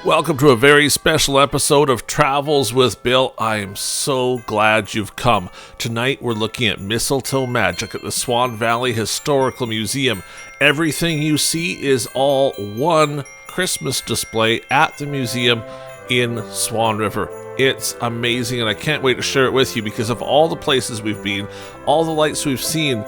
Welcome to a very special episode of Travels with Bill. I am so glad you've come. Tonight we're looking at Mistletoe magic at the Swan Valley Historical Museum. Everything you see is all one Christmas display at the museum in Swan River. It's amazing and I can't wait to share it with you because of all the places we've been, all the lights we've seen,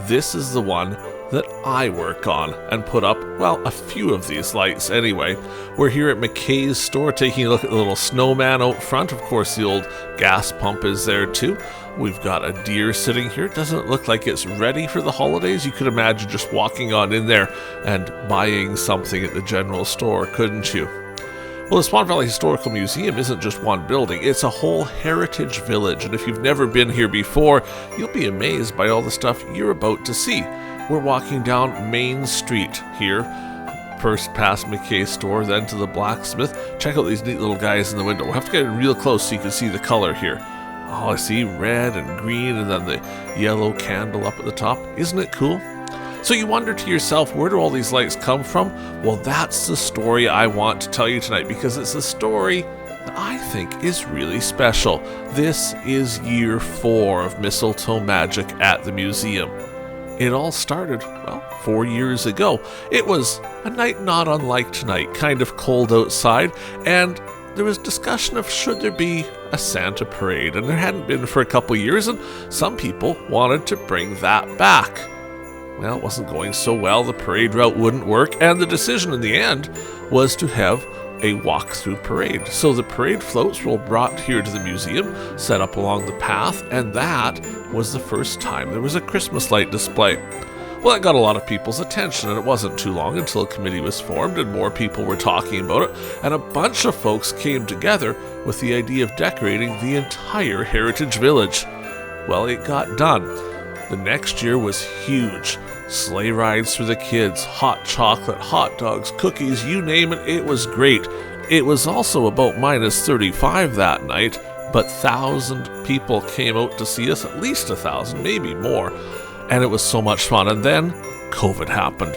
this is the one that I work on and put up, well, a few of these lights anyway. We're here at McKay's store taking a look at the little snowman out front. Of course, the old gas pump is there too. We've got a deer sitting here. Doesn't look like it's ready for the holidays. You could imagine just walking on in there and buying something at the general store, couldn't you? Well, the Swan Valley Historical Museum isn't just one building, it's a whole heritage village, and if you've never been here before, you'll be amazed by all the stuff you're about to see. We're walking down Main Street here, first past McKay's store, then to the blacksmith. Check out these neat little guys in the window. We'll have to get real close so you can see the color here. Oh, I see red and green and then the yellow candle up at the top. Isn't it cool? So you wonder to yourself, where do all these lights come from? Well, that's the story I want to tell you tonight because it's a story that I think is really special. This is year 4 of Mistletoe magic at the museum. It all started, well, 4 years ago. It was a night not unlike tonight, kind of cold outside, and there was discussion of should there be a Santa parade, and there hadn't been for a couple years, and some people wanted to bring that back. Well, it wasn't going so well, the parade route wouldn't work, and the decision in the end was to have a walk-through parade. So the parade floats were brought here to the museum, set up along the path, and that was the first time there was a Christmas light display. Well, that got a lot of people's attention, and it wasn't too long until a committee was formed and more people were talking about it, and a bunch of folks came together with the idea of decorating the entire Heritage Village. Well, it got done. The next year was huge. Sleigh rides for the kids, hot chocolate, hot dogs, cookies, you name it, it was great. It was also about minus 35 that night, but 1,000 people came out to see us, at least 1,000, maybe more, and it was so much fun. And then COVID happened.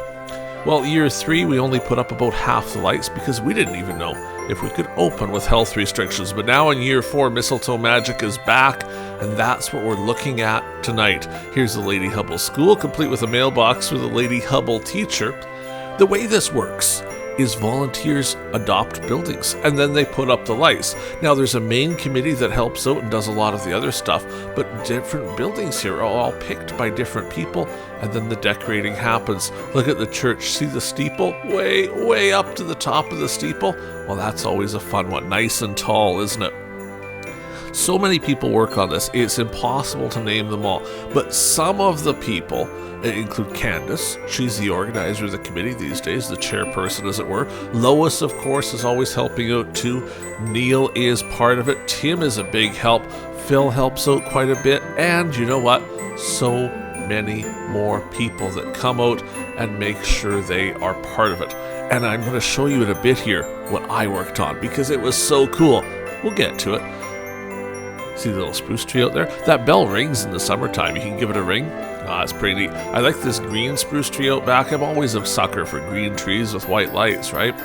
Well, year 3, we only put up about half the lights because we didn't even know if we could open with health restrictions. But now in year 4, Mistletoe magic is back, and that's what we're looking at tonight. Here's the Lady Hubble School, complete with a mailbox for the Lady Hubble teacher. The way this works is volunteers adopt buildings, and then they put up the lights. Now, there's a main committee that helps out and does a lot of the other stuff, but different buildings here are all picked by different people, and then the decorating happens. Look at the church. See the steeple? Way up to the top of the steeple? Well, that's always a fun one. Nice and tall, isn't it? So many people work on this, it's impossible to name them all. But some of the people include Candace. She's the organizer of the committee these days, the chairperson as it were. Lois, of course, is always helping out too. Neil is part of it. Tim is a big help. Phil helps out quite a bit. And you know what? So many more people that come out and make sure they are part of it. And I'm going to show you in a bit here what I worked on because it was so cool. We'll get to it. See the little spruce tree out there? That bell rings in the summertime. You can give it a ring. Ah, it's pretty neat. I like this green spruce tree out back. I'm always a sucker for green trees with white lights, right?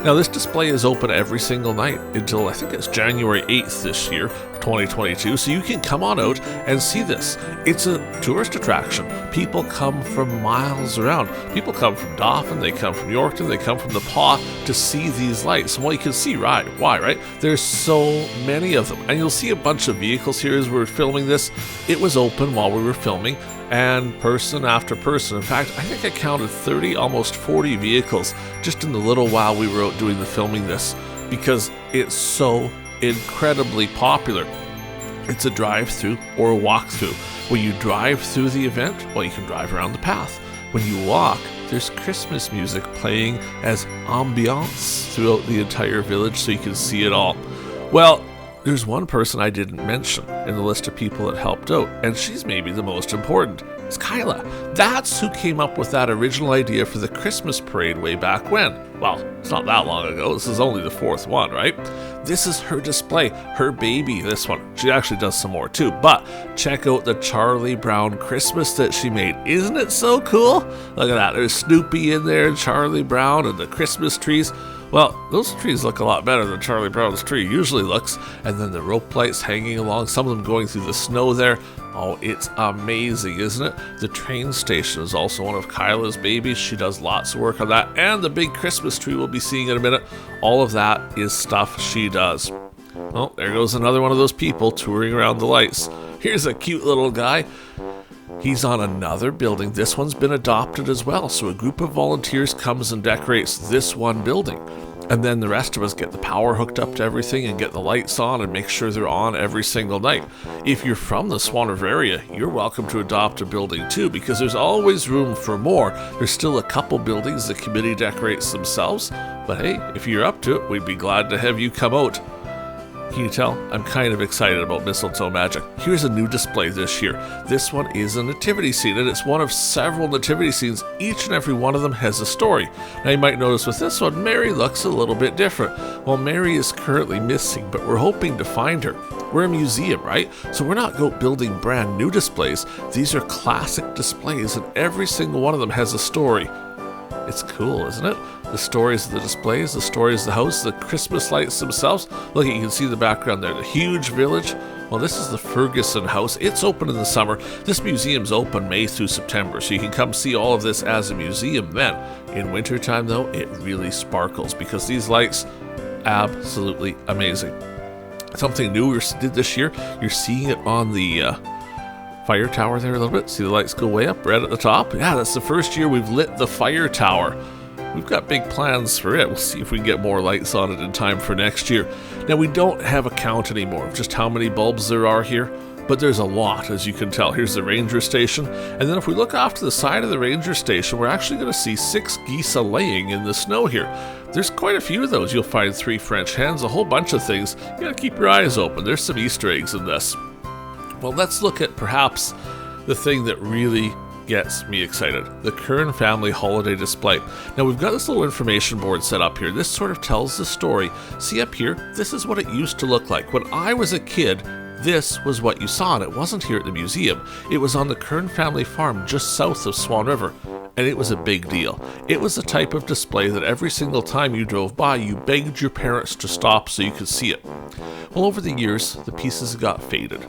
Now, this display is open every single night until I think it's January 8th this year, 2022, so you can come on out and see this. It's a tourist attraction. People come from miles around. People come from Dauphin, they come from Yorkton, they come from the Paw to see these lights. Well, you can see why, right? There's so many of them, and you'll see a bunch of vehicles here as we're filming this. It was open while we were filming, and person after person. In fact, I think I counted 30, almost 40 vehicles just in the little while we were out doing the filming this, because it's so incredibly popular. It's a drive-through or a walk-through. When you drive through the event, well, you can drive around the path. When you walk, there's Christmas music playing as ambiance throughout the entire village so you can see it all. Well, there's one person I didn't mention in the list of people that helped out, and she's maybe the most important. It's Kyla. That's who came up with that original idea for the Christmas parade way back when. Well, it's not that long ago. This is only the 4th one, right? This is her display, her baby, this one. She actually does some more too, but check out the Charlie Brown Christmas that she made. Isn't it so cool? Look at that. There's Snoopy in there, and Charlie Brown, and the Christmas trees. Well, those trees look a lot better than Charlie Brown's tree usually looks. And then the rope lights hanging along, some of them going through the snow there. Oh, it's amazing, isn't it? The train station is also one of Kyla's babies. She does lots of work on that. And the big Christmas tree we'll be seeing in a minute. All of that is stuff she does. Oh, there goes another one of those people touring around the lights. Here's a cute little guy. He's on another building. This one's been adopted as well. So a group of volunteers comes and decorates this one building. And then the rest of us get the power hooked up to everything and get the lights on and make sure they're on every single night. If you're from the Swan River area, you're welcome to adopt a building too, because there's always room for more. There's still a couple buildings the committee decorates themselves. But hey, if you're up to it, we'd be glad to have you come out. Can you tell? I'm kind of excited about Mistletoe Magic. Here's a new display this year. This one is a nativity scene, and it's one of several nativity scenes. Each and every one of them has a story. Now you might notice with this one, Mary looks a little bit different. Well, Mary is currently missing, but we're hoping to find her. We're a museum, right? So we're not building brand new displays. These are classic displays, and every single one of them has a story. It's cool, isn't it? The stories of the displays, the stories of the house, the Christmas lights themselves. Look, you can see the background there, the huge village. Well, this is the Ferguson house. It's open in the summer. This museum's open May through September, so you can come see all of this as a museum then. In wintertime, though, it really sparkles because these lights, absolutely amazing. Something new we did this year, you're seeing it on the fire tower there a little bit. See the lights go way up right at the top? Yeah, that's the first year we've lit the fire tower. We've got big plans for it. We'll see if we can get more lights on it in time for next year. Now, we don't have a count anymore of just how many bulbs there are here, but there's a lot, as you can tell. Here's the ranger station. And then if we look off to the side of the ranger station, we're actually going to see 6 geese laying in the snow here. There's quite a few of those. You'll find 3 French hens, a whole bunch of things. You gotta keep your eyes open. There's some Easter eggs in this. Well, let's look at perhaps the thing that really gets me excited, the Kern family holiday display. Now we've got this little information board set up here. This sort of tells the story. See up here, this is what it used to look like. When I was a kid, this was what you saw, and it wasn't here at the museum. It was on the Kern family farm just south of Swan River, and it was a big deal. It was the type of display that every single time you drove by, you begged your parents to stop so you could see it. Well, over the years, the pieces got faded.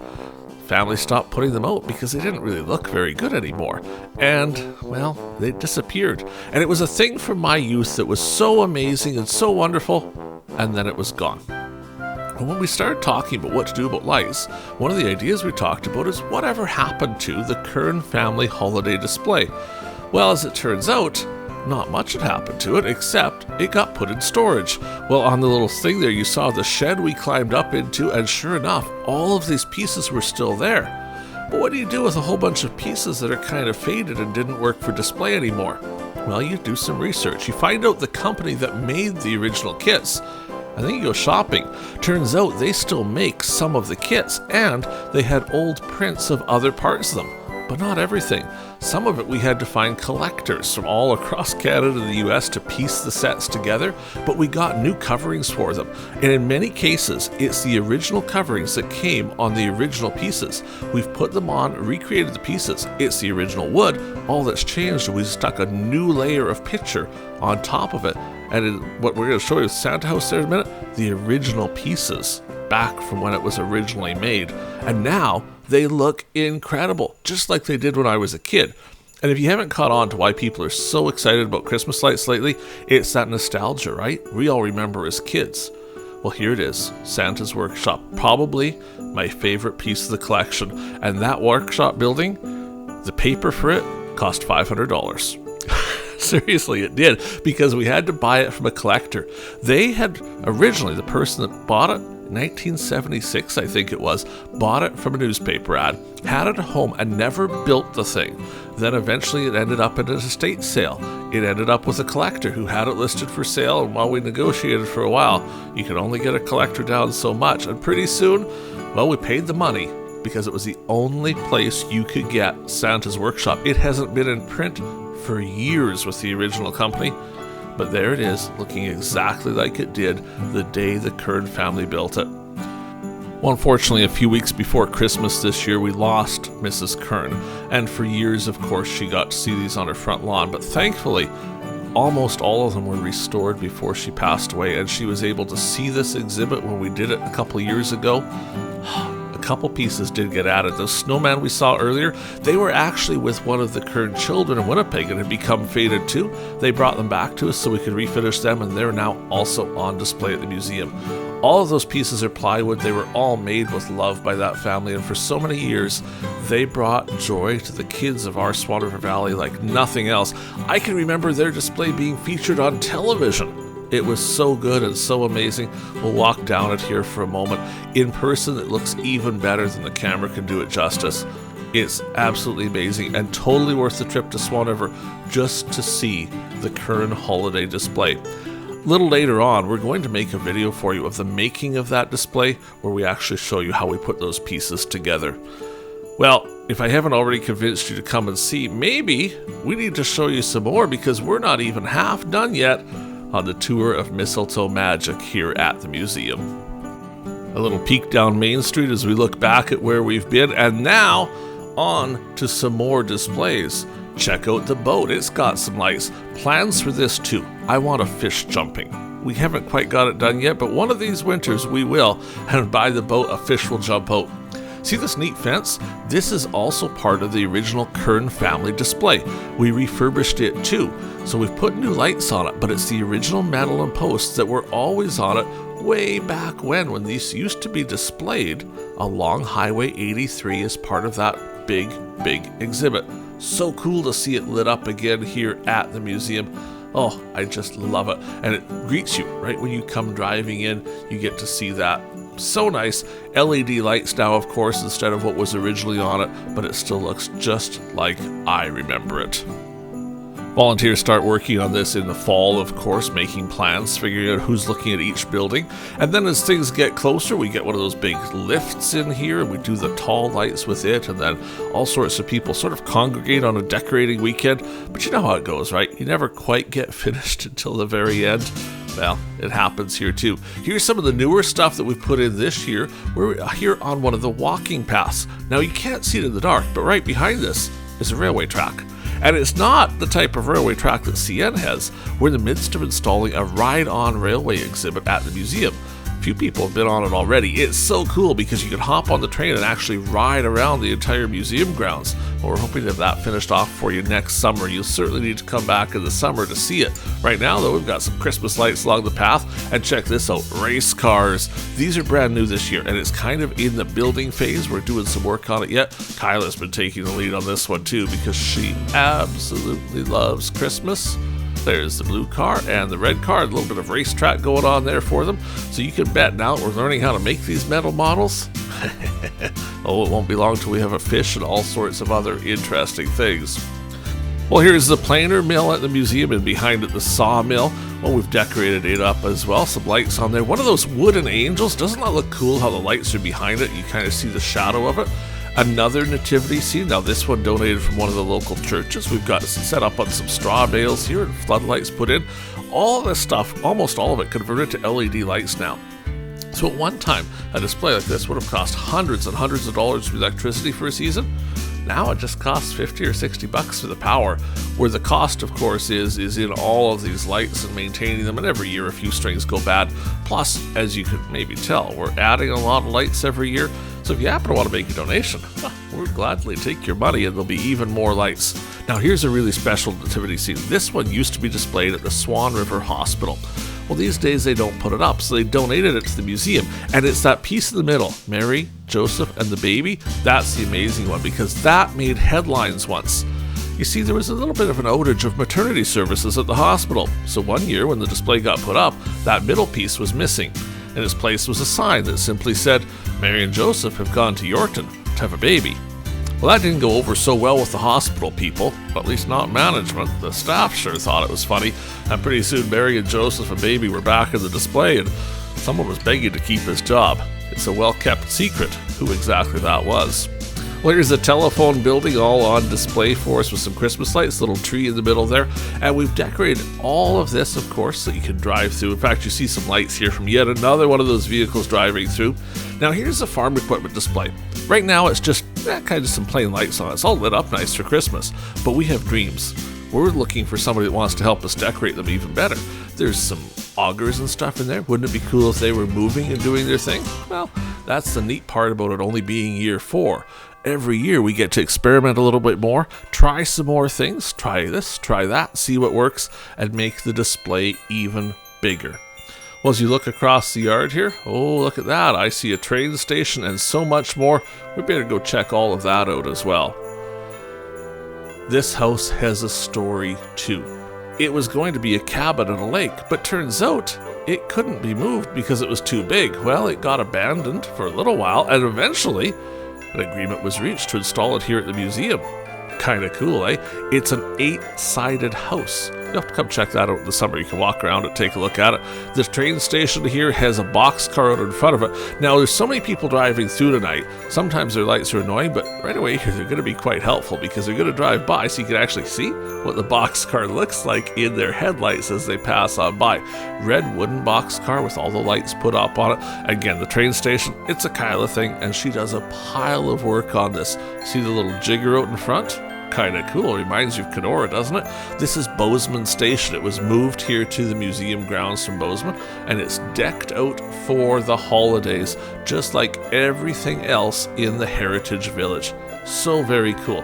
Family stopped putting them out because they didn't really look very good anymore. And, well, they disappeared. And it was a thing from my youth that was so amazing and so wonderful, and then it was gone. And when we started talking about what to do about lights, one of the ideas we talked about is whatever happened to the Kern family holiday display. Well, as it turns out, not much had happened to it, except it got put in storage. Well, on the little thing there, you saw the shed we climbed up into, and sure enough, all of these pieces were still there. But what do you do with a whole bunch of pieces that are kind of faded and didn't work for display anymore? Well, you do some research. You find out the company that made the original kits. And then you go shopping. Turns out they still make some of the kits, and they had old prints of other parts of them. But not everything. Some of it we had to find collectors from all across Canada and the US to piece the sets together, but we got new coverings for them. And in many cases, it's the original coverings that came on the original pieces. We've put them on, recreated the pieces. It's the original wood. All that's changed is we stuck a new layer of picture on top of it. And what we're going to show you with Santa House there in a minute, the original pieces back from when it was originally made. And now they look incredible, just like they did when I was a kid. And if you haven't caught on to why people are so excited about Christmas lights lately, it's that nostalgia, right? We all remember as kids. Well, here it is, Santa's Workshop, probably my favorite piece of the collection. And that workshop building, the paper for it cost $500. Seriously, it did, because we had to buy it from a collector. They had originally, the person that bought it, 1976, I think it was, bought it from a newspaper ad, had it at home, and never built the thing. Then eventually it ended up in an estate sale. It ended up with a collector who had it listed for sale, and while we negotiated for a while, you could only get a collector down so much, and pretty soon, well, we paid the money because it was the only place you could get Santa's Workshop. It hasn't been in print for years with the original company. But there it is, looking exactly like it did the day the Kern family built it. Well, unfortunately, a few weeks before Christmas this year, we lost Mrs. Kern. And for years, of course, she got to see these on her front lawn. But thankfully, almost all of them were restored before she passed away, and she was able to see this exhibit when we did it a couple years ago. A couple pieces did get added. Those snowman we saw earlier, they were actually with one of the current children in Winnipeg and had become faded too. They brought them back to us so we could refinish them, and they're now also on display at the museum. All of those pieces are plywood. They were all made with love by that family, and for so many years, they brought joy to the kids of our Swan River Valley like nothing else. I can remember their display being featured on television. It was so good and so amazing. We'll walk down it here for a moment. In person, it looks even better than the camera can do it justice. It's absolutely amazing and totally worth the trip to Swan River just to see the current holiday display. A little later on, we're going to make a video for you of the making of that display where we actually show you how we put those pieces together. Well, if I haven't already convinced you to come and see, maybe we need to show you some more because we're not even half done yet on the tour of Mistletoe Magic here at the museum. A little peek down Main Street as we look back at where we've been, and now on to some more displays. Check out the boat, it's got some lights. Plans for this too. I want a fish jumping. We haven't quite got it done yet, but one of these winters we will, and by the boat a fish will jump out. See this neat fence? This is also part of the original Kern family display. We refurbished it too, so we've put new lights on it, but it's the original metal and posts that were always on it way back when these used to be displayed along Highway 83 as part of that big exhibit. So cool to see it lit up again here at the museum. Oh, I just love it. And it greets you right when you come driving in. You get to see that. So nice. LED lights now, of course, instead of what was originally on it, but it still looks just like I remember it. Volunteers start working on this in the fall, of course, making plans, figuring out who's looking at each building. And then as things get closer, we get one of those big lifts in here, and we do the tall lights with it, and then all sorts of people sort of congregate on a decorating weekend. But you know how it goes, right? You never quite get finished until the very end. Well, it happens here too. Here's some of the newer stuff that we put in this year. We're here on one of the walking paths. Now, you can't see it in the dark, but right behind this is a railway track. And it's not the type of railway track that CN has. We're in the midst of installing a ride-on railway exhibit at the museum. A few people have been on it already. It's so cool because you can hop on the train and actually ride around the entire museum grounds. Well, we're hoping to have that finished off for you next summer. You'll certainly need to come back in the summer to see it. Right now, though, we've got some Christmas lights along the path. And check this out, race cars. These are brand new this year, and it's kind of in the building phase. We're doing some work on it yet. Kyla's been taking the lead on this one, too, because she absolutely loves Christmas. There's the blue car and the red car, a little bit of racetrack going on there for them. So you can bet now we're learning how to make these metal models. Oh, it won't be long till we have a fish and all sorts of other interesting things. Well, here's the planer mill at the museum, and behind it the sawmill. Well, we've decorated it up as well, some lights on there. One of those wooden angels, doesn't that look cool how the lights are behind it? You kind of see the shadow of it. Another nativity scene. Now this one donated from one of the local churches. We've got set up on some straw bales here and floodlights put in. All this stuff, almost all of it, converted to LED lights now. So at one time, a display like this would have cost hundreds and hundreds of dollars for electricity for a season. Now it just costs $50 or $60 for the power, where the cost, of course, is in all of these lights and maintaining them, and every year a few strings go bad. Plus, as you could maybe tell, we're adding a lot of lights every year, so if you happen to want to make a donation, we'll gladly take your money and there'll be even more lights. Now here's a really special nativity scene. This one used to be displayed at the Swan River Hospital. Well, these days they don't put it up, so they donated it to the museum. And it's that piece in the middle, Mary, Joseph, and the baby. That's the amazing one, because that made headlines once. You see, there was a little bit of an outage of maternity services at the hospital. So one year when the display got put up, that middle piece was missing. In its place was a sign that simply said, Mary and Joseph have gone to Yorkton to have a baby. Well, that didn't go over so well with the hospital people, at least not management. The staff sure thought it was funny, and pretty soon Mary and Joseph and baby were back in the display, and someone was begging to keep his job. It's a well-kept secret who exactly that was. Well, here's the telephone building all on display for us with some Christmas lights, little tree in the middle there. And we've decorated all of this, of course, so you can drive through. In fact, you see some lights here from yet another one of those vehicles driving through. Now, here's the farm equipment display. Right now, it's just kind of some plain lights on it. It's all lit up nice for Christmas. But we have dreams. we're looking for somebody that wants to help us decorate them even better. There's some augers and stuff in there. Wouldn't it be cool if they were moving and doing their thing? Well, that's the neat part about it only being year 4. Every year we get to experiment a little bit more, try some more things, try this, try that, see what works, and make the display even bigger. Well, as you look across the yard here, oh, look at that. I see a train station and so much more. We better go check all of that out as well. This house has a story too. It was going to be a cabin on a lake, but turns out it couldn't be moved because it was too big. Well, it got abandoned for a little while, and eventually an agreement was reached to install it here at the museum. Kind of cool, eh? It's an 8-sided house. You'll have to come check that out in the summer. You can walk around and take a look at it. The train station here has a boxcar out in front of it. Now, there's so many people driving through tonight. Sometimes their lights are annoying, but right away here, they're going to be quite helpful because they're going to drive by so you can actually see what the boxcar looks like in their headlights as they pass on by. Red wooden boxcar with all the lights put up on it. Again, the train station, it's a Kyla thing, and she does a pile of work on this. See the little jigger out in front? Kind of cool. Reminds you of Kenora, doesn't it? This is Bozeman Station. It was moved here to the museum grounds from Bozeman, and it's decked out for the holidays, just like everything else in the Heritage Village. So very cool.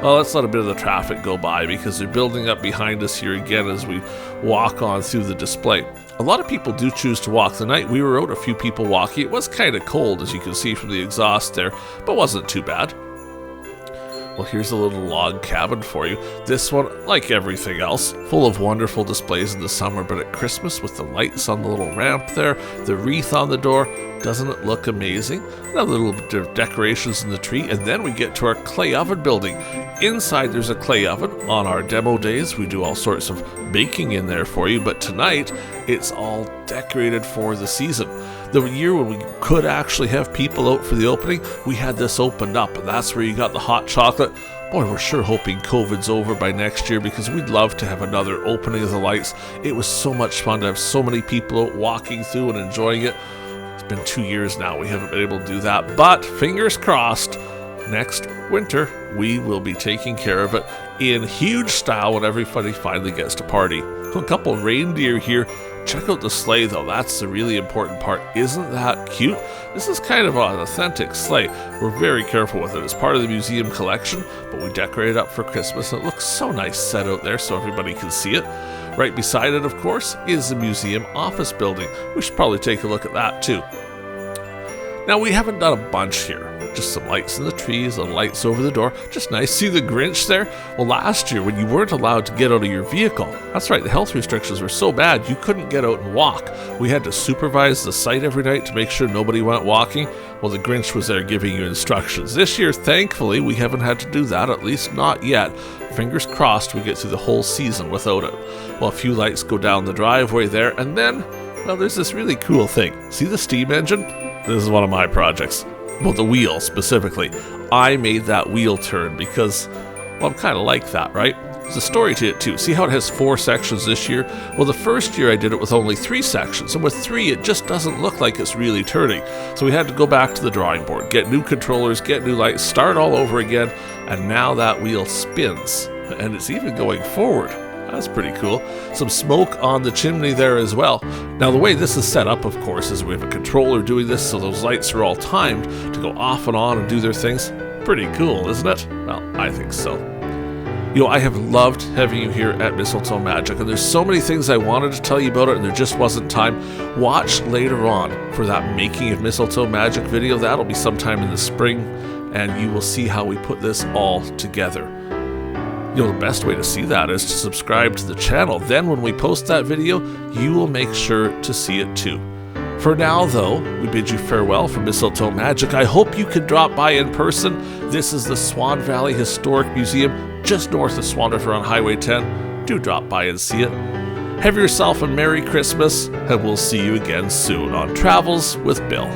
Well, let's let a bit of the traffic go by because they're building up behind us here again as we walk on through the display. A lot of people do choose to walk the night. We were out, a few people walking. It was kind of cold, as you can see from the exhaust there, but wasn't too bad. Well, here's a little log cabin for you. This one, like everything else, full of wonderful displays in the summer, but at Christmas with the lights on the little ramp there, the wreath on the door, doesn't it look amazing? A little bit of decorations in the tree, and then we get to our clay oven building. Inside there's a clay oven. On our demo days, we do all sorts of baking in there for you, but tonight it's all decorated for the season. The year when we could actually have people out for the opening, we had this opened up, and that's where you got the hot chocolate. Boy, we're sure hoping COVID's over by next year because we'd love to have another opening of the lights. It was so much fun to have so many people out walking through and enjoying it. It's been 2 years now, we haven't been able to do that, but fingers crossed, next winter we will be taking care of it in huge style when everybody finally gets to party. A couple reindeer here. Check out the sleigh though, that's the really important part. Isn't that cute? This is kind of an authentic sleigh. We're very careful with it. It's part of the museum collection, but we decorate it up for Christmas and it looks so nice set out there so everybody can see it. Right beside it, of course, is the museum office building. We should probably take a look at that too. Now, we haven't done a bunch here. Just some lights in the trees and lights over the door. Just nice. See the Grinch there? Well, last year when you weren't allowed to get out of your vehicle, that's right, the health restrictions were so bad you couldn't get out and walk. We had to supervise the site every night to make sure nobody went walking. Well, the Grinch was there giving you instructions. This year, thankfully, we haven't had to do that, at least not yet. Fingers crossed we get through the whole season without it. Well, a few lights go down the driveway there, and then, well, there's this really cool thing. See the steam engine? This is one of my projects. Well, the wheel specifically. I made that wheel turn because, well, I'm kind of like that, right? There's a story to it too. See how it has 4 sections this year? Well, the first year I did it with only 3 sections, and with 3 it just doesn't look like it's really turning. So we had to go back to the drawing board, get new controllers, get new lights, start all over again, and now that wheel spins, and it's even going forward. That's pretty cool. Some smoke on the chimney there as well. Now the way this is set up, of course, is we have a controller doing this, so those lights are all timed to go off and on and do their things. Pretty cool, isn't it? Well, I think so. You know, I have loved having you here at Mistletoe Magic, and there's so many things I wanted to tell you about it, and there just wasn't time. Watch later on for that Making of Mistletoe Magic video. That'll be sometime in the spring, and you will see how we put this all together. You know, the best way to see that is to subscribe to the channel. Then when we post that video, you will make sure to see it too. For now, though, we bid you farewell from Mistletoe Magic. I hope you can drop by in person. This is the Swan Valley Historic Museum, just north of Swan River on Highway 10. Do drop by and see it. Have yourself a Merry Christmas, and we'll see you again soon on Travels with Bill.